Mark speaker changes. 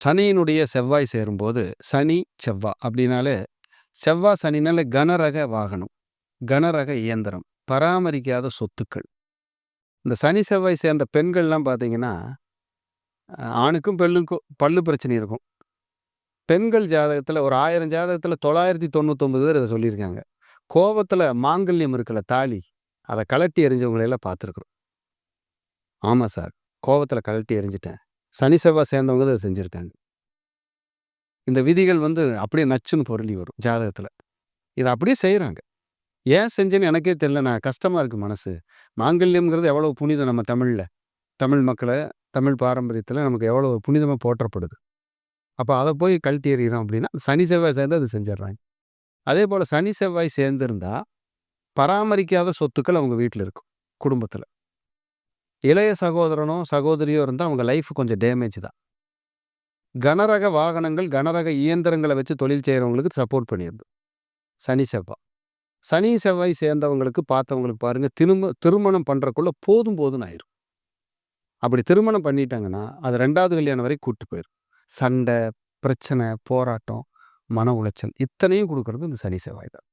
Speaker 1: சனியினுடைய செவ்வாய் சேரும்போது, சனி, செவ்வா அப்படின்னாலே சனினாலே கனரக வாகனம், கனரக இயந்திரம், பராமரிக்காத சொத்துக்கள். இந்த சனி, செவ்வாய் சேர்ந்த பெண்கள்லாம் பார்த்தீங்கன்னா, ஆணுக்கும் பெண்ணுக்கும் பல்லு பிரச்சனை இருக்கும். பெண்கள் ஜாதகத்தில ஒரு 1000 ஜாதகத்தில 999 பேர் இத சொல்லியிருக்காங்க. கோவத்தில மாங்கல்யம் இருக்குல்ல தாலி, அத கழட்டி எறிஞ்சவங்கள எல்லாம் பார்த்துருக்குறோம். ஆமா சார். கோவத்தில கழட்டி எறிஞ்சுட்டேன். சனி, செவ்வாய் சேர்ந்தவங்க தான் இத செஞ்சிருக்காங்க. இந்த விதிகள் அப்படியே நச்சுன்னு பொருந்தி வரும் ஜாதகத்தில. இத அப்படியே செய்றாங்க. ஏன் செஞ்சேன்னு எனக்கே தெரியல. நான் கஷ்டமா இருக்கு மனசு. மாங்கல்யம்ங்கிறது எவ்வளவு புனிதம் நம்ம தமிழ்ல. தமிழ் மக்கள, தமிழ் பாரம்பரியத்தில நமக்கு எவ்வளவு புனிதமா போற்றப்படுது. அப்ப அத போய் கழட்டி எறிகிறோம் அப்படின்னா, சனி, செவ்வாய் சேர்ந்தா அது செஞ்சிடுறாங்க. அதேபோல சனி, செவ்வாய் சேர்ந்திருந்தா, பராமரிக்காத சொத்துக்கள் அவங்க வீட்ல இருக்கும், குடும்பத்தில. இளைய சகோதரனோ, சகோதரியோ இருந்தா அவங்க லைஃப் கொஞ்சம் டேமேஜ் தான். கனரக வாகனங்கள், கனரக இயந்திரங்கள வச்சு தொழில் செய்றவங்களுக்கு சப்போர்ட் பண்ணிருது. சனி, செவ்வாய். சனி, செவ்வாய் சேர்ந்தவங்களுக்கு பார்த்தவங்களுக்கு பாருங்க, திருமணம் பண்றக்குள்ள போதும் போதும்ன்னு ஆயிரும். அப்படி திருமணம் பண்ணிட்டாங்கன்னா, அது 2வது கல்யாணம் வரை கூட்டு போயிரும். சண்டை, பிரச்சனை, போராட்டம், மன உளைச்சல் இத்தனையும் குடுக்குறது இந்த சனி, செவ்வாய் தான்.